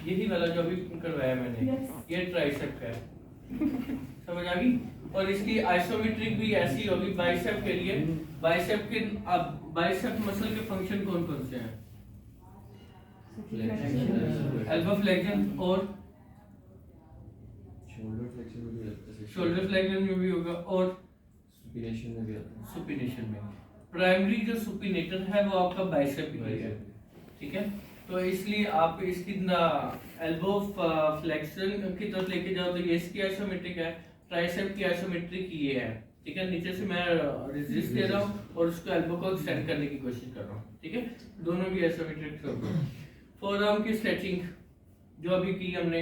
यही वाला जो अभी करवाया मैंने, ये ट्राइसेप का है, समझ आ गई। और इसकी आइसोमेट्रिक भी ऐसी होगी बाइसेप के लिए। बाइसेप के अब बाइसेप मसल के फंक्शन कौन कौन से हैं? एल्बो फ्लेक्शन और शोल्डर फ्लेक्शन में भी होगा, और सुपिनेशन में भी आता है। सुपिनेशन में प्राइमरी जो सुपिनेटर है वो आपका बाइसेप ही है, ठीक है। तो इसलिए आप इसकी एल्बो फ्लेक्शन की तरफ लेके जाओ तो ये इसकी आइसोमेट्रिक है, ट्राइसेप की आइसोमेट्रिक ये है, ठीक है। नीचे से मैं रेजिस्ट दे रहा हूँ और उसको एल्बो को एक्सटेंड करने की कोशिश कर रहा हूँ, ठीक है। दोनों की आइसोमेट्रिक होगी। फोरआर्म की स्ट्रेचिंग जो अभी की हमने,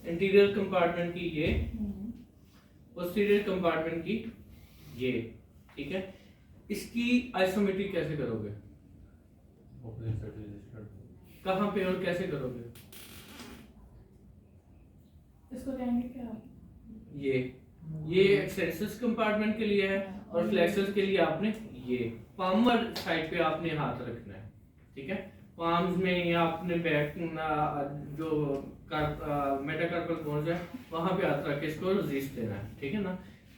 इंटीरियर कंपार्टमेंट की ये, पोस्टीरियर कंपार्टमेंट की ये, ठीक है। इसकी आइसोमेट्रिक कैसे करोगे? कहाँ पे और कैसे करोगे? इसको कहेंगे क्या? ये एक्सेसिस कंपार्टमेंट के लिए है और फ्लेक्सस के लिए आपने ये पामर साइड पे आपने हाथ रखना है, ठीक है। पाम्स में या अपने बैक जो मेटाकार्पल बोन्स है वहां पे हाथ रख के इसको रेजिस्ट देना है, ठीक है ना।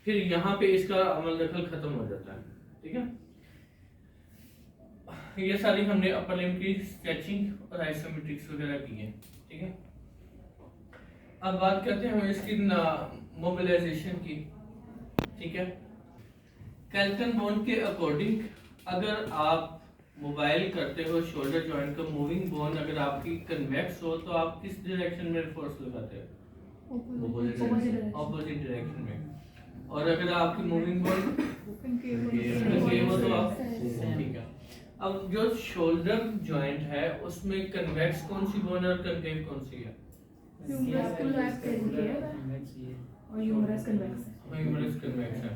फिर यहाँ पे इसका अमल दखल खत्म हो जाता है, ठीक है। ये सारी हमने अपर लिम्ब की स्ट्रेचिंग और आइसोमेट्रिक्स वगैरह की है, ठीक है। अब बात करते हैं हम इसकी मोबिलाइजेशन की, ठीक है। कैल्टन बोन के अकॉर्डिंग अगर आप मोबाइल करते हो शोल्डर जॉइंट का, मूविंग बोन अगर आपकी कन्वेक्स हो तो आप किस डायरेक्शन में फोर्स लगाते हो? ऑपोजिट डायरेक्शन में। और अगर आपकी मूविंग बोन कनकेव हो तो आप, ठीक है। अब जो शोल्डर जॉइंट है उसमें कन्वेक्स कौन सी बोन है और कनकेव कौन सी है? और ह्यूमरस कन्वेक्स है।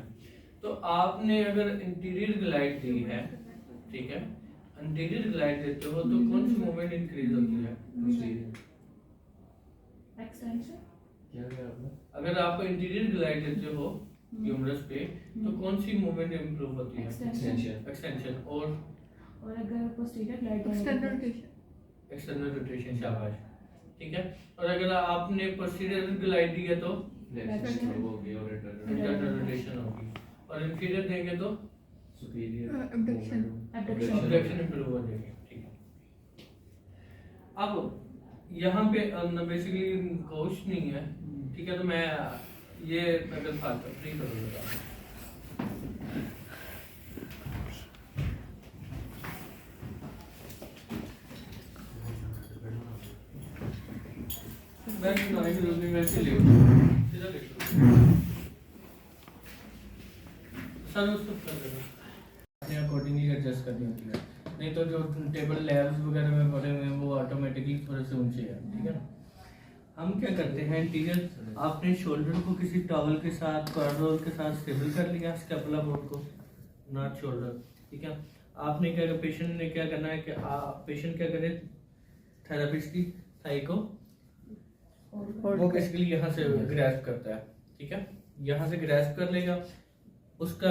तो आपने अगर इंटीरियर ग्लाइड दी है, ठीक है, इंटीरियर ग्लाइड देते हो तो कौन सी मूवमेंट इंक्रीज होती है? एक्सटेंशन। क्या कहा आपने? अगर आप इंटीरियर ग्लाइड देते हो ह्यूमरस पे तो कौन सी मूवमेंट इंप्रूव होती है? एक्सटेंशन। और अगर पोस्टीरियर ग्लाइड एक्सटर्नल रोटेशन, शाबाश, ठीक है। और अगर आपने पोस्टीरियर ग्लाइड दी है तो होगी और इंटरनल रोटेशन होगी, और इंफीरियर देंगे तो सुपीरियर एब्डक्शन इंप्रूव हो जाएगी, ठीक है। अब यहाँ पे बेसिकली कोच नहीं है, ठीक है। तो मैं ये अगर फ्री करूँगा मैं सुनाने की जरूरत नहीं, वैसे ले सीधा लिख लो सर, उसको कर देना अकॉर्डिंगली एडजस्ट करनी होती है, नहीं तो जो टेबल लेयर्स वगैरह में पड़े हुए हैं वो ऑटोमेटिकली थोड़े से ऊंचे हैं, ठीक है ना। हम क्या करते हैं, इंटीरियर आपने शोल्डर को किसी टॉवल के साथ कॉर्डरोल के साथ स्टेबल कर लिया, स्कैपुला बोन को, नॉट शोल्डर, ठीक है। आपने क्या, पेशेंट ने क्या करना है कि पेशेंट क्या करे, थेरेपिस्ट की थाई को वो बेसिकली यहाँ से ग्रैस्प करता है, ठीक है। यहाँ से ग्रैस्प कर लेगा, उसका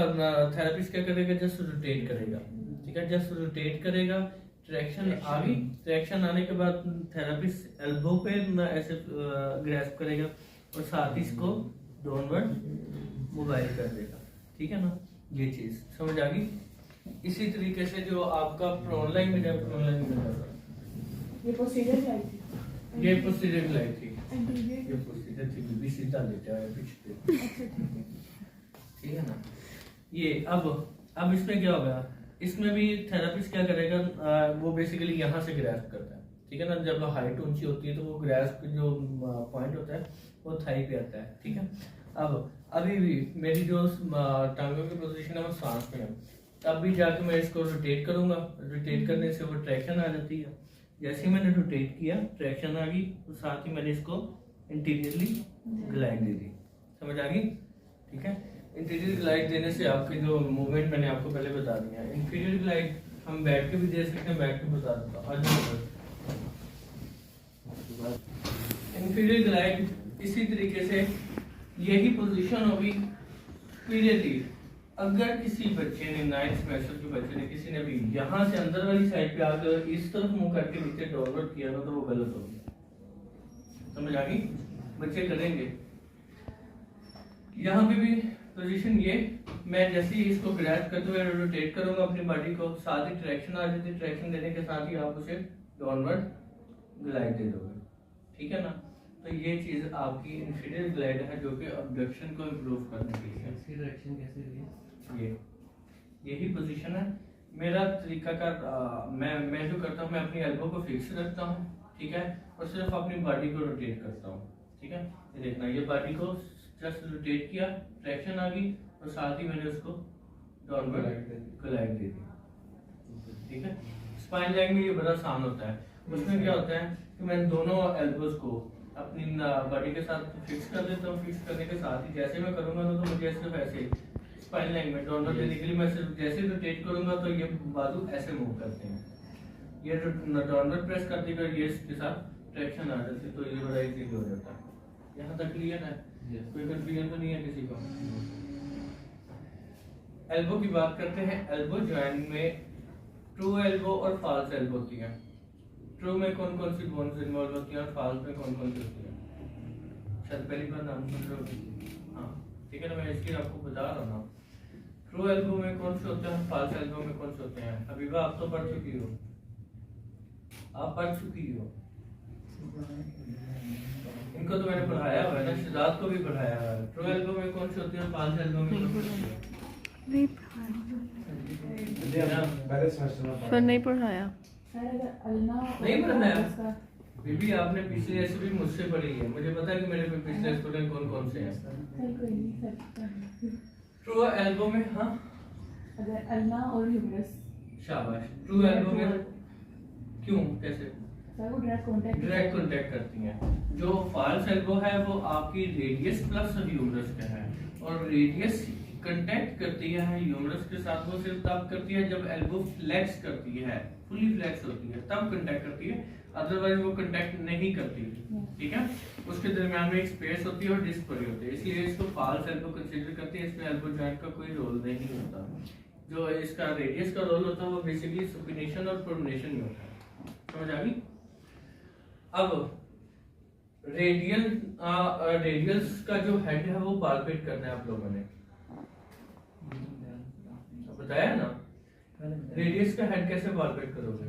थेरेपिस्ट क्या करेगा, जस्ट रोटेट करेगा, ठीक है। जस्ट रोटेट करेगा, ट्रैक्शन आ गई, ट्रैक्शन आने के बाद थेरेपिस्ट एल्बो पे ऐसे ग्रैस्प करेगा और साथ ही इसको डाउनवर्ड मोबाइल कर देगा, ठीक है ना। ये चीज समझ आ गई। इसी तरीके से जो आपका प्रोन लाइन में ये पोस्टीरियर ग्लाइड थी, ये पोस्टीरियर ग्लाइड थी, ये पोस्टीरियर थी, भी सीधा लेटा है पीछे, ठीक है ना। ये अब इसमें क्या होगा, इसमें भी थेरेपिस्ट क्या करेगा, वो बेसिकली यहाँ से ग्रैस्प करता है, ठीक है ना। जब हाइट ऊंची होती है तो वो ग्रैस्प जो पॉइंट होता है वो थाई पे आता है, ठीक है। अब अभी भी मेरी जो टांगों की पोजीशन है वो सांस में है, तब भी जाके मैं इसको रोटेट करूंगा, रोटेट करने से वो ट्रैक्शन आ जाती है। जैसे ही मैंने रोटेट किया, ट्रैक्शन आ गई, तो साथ ही मैंने इसको इंटीरियरली ग्लाइड दे दी, समझ आ गई, ठीक है। इंटीरियर ग्लाइड देने से आपके जो मूवमेंट मैंने आपको पहले बता दिया। इंफीरियर ग्लाइड हम बैठ के भी दे सकते हैं, बैठ के बता दूंगा। इंफीरियर ग्लाइड इसी तरीके से यही पोजीशन होगी पीरियडली। अगर किसी बच्चे ने 9th सेमेस्टर के बच्चे ने किसी ने भी यहाँ से अंदर वाली साइड पे आकर इस तरफ मुंह करके नीचे डाउनवर्ड किया ना, तो वो गलत हो गया, समझ आ गई? बच्चे करेंगे। यहाँ पे भी पोजीशन ये, मैं जैसे ही इसको ग्रैब करते हुए रोटेट करूंगा अपनी बॉडी को, साथ ही ट्रैक्शन आ जाती है, ट्रैक्शन देने के साथ ही आप उसे डाउनवर्ड ग्लाइड दे दोगे, ठीक है ना। तो ये चीज आपकी इंफीरियर ग्लाइड है जो कि अबडक्शन को इम्प्रूव करने के लिए है। इसकी डायरेक्शन कैसे होगी? ये यही पोजीशन है मेरा तरीका का। मैं जो करता हूँ, मैं अपनी एल्बो को फिक्स रखता हूँ, ठीक है, और सिर्फ अपनी बॉडी को रोटेट करता हूँ, ठीक है। ये देखना, ये बॉडी को जस्ट रोटेट किया, ट्रैक्शन आ गई और साथ ही मैंने उसको डाउनवर्ड ग्लाइड दे दी, ठीक है। स्पाइन लैग में ये बड़ा आसान होता है। उसमें क्या होता है कि मैं दोनों एल्बोज को अपनी बॉडी के साथ फिक्स कर देता हूँ। फिक्स करने के साथ ही जैसे मैं करूँगा ना, तो मुझे सिर्फ ऐसे स्पाइन लाइन में डाउनवर्ड देने के लिए मैं सिर्फ जैसे रोटेट करूँगा तो ये बाजू ऐसे मूव करते हैं, ये डाउनवर्ड प्रेस कर देगा, ये इसके साथ ट्रैक्शन आ जाती है, तो ये बड़ा इजीली हो जाता है। यहाँ तक क्लियर है? कोई कंफ्यूजन तो नहीं है किसी को? एल्बो की बात करते हैं। एल्बो जॉइंट में ट्रू एल्बो और फॉल्स एल्बो होती है। ट्रू में कौन कौन सी बोन्स इन्वॉल्व होती है और फॉल्स में कौन कौन सी होती है? शायद पहली बार नाम सुन रहे हो। हाँ ठीक है ना, मैं इसलिए आपको बता रहा हूँ। ट्रू एल्बो में कौन से होते हैं, फॉल्स एल्बो में कौन से होते हैं? अभी आप तो पढ़ चुकी हो, आप पढ़ चुकी हो, इनको तो मैंने पढ़ाया हुआ है ना, शिजात को भी पढ़ाया हुआ है। ट्रू एल्बो में कौन सी होती है, फॉल्स एल्बो में कौन सी होती है? नहीं सर, नहीं पढ़ाया। सर अगर अल्ना नहीं पढ़ाया? बीबी आपने पिछले ऐसे भी मुझसे पढ़ी है, मुझे पता है कि मेरे पिछले स्टूडेंट कौन कौन से हैं। सर कोई नहीं सर। ट्रू एल्बो में, हाँ अगर अल्ना और ह्यूमरस, शाबाश। ट्रू एल्बो में क्यों, कैसे? सर वो डायरेक्ट डायरेक्ट कांटेक्ट करती हैं। जो फॉल्स एल्बो है वो आपकी रेडियस प्लस ह्यूमरस का है, और रेडियस कांटेक्ट करती है ह्यूमरस के साथ वो सिर्फ तब करती है जब एल्बो फ्लेक्स करती है, फुली फ्लेक्स होती है, तब कांटेक्ट करती है, अदरवाइज वो कांटेक्ट नहीं करती, ठीक है। उसके दरमियान में एक स्पेस होती है और डिस्क पड़ी होती है, इसलिए इसको फॉल्स एल्बो कंसीडर करते हैं। इसमें एल्बो जॉइंट का कोई रोल नहीं होता। जो इसका रेडियस का रोल होता है वो बेसिकली सुपिनेशन और प्रोनेशन में होता है। समझ आ गई? अब रेडियल्स का जो हेड है वो पाल्पेट करना है आप लोगों ने, बताया ना। रेडियस का हेड कैसे पाल्पेट करोगे?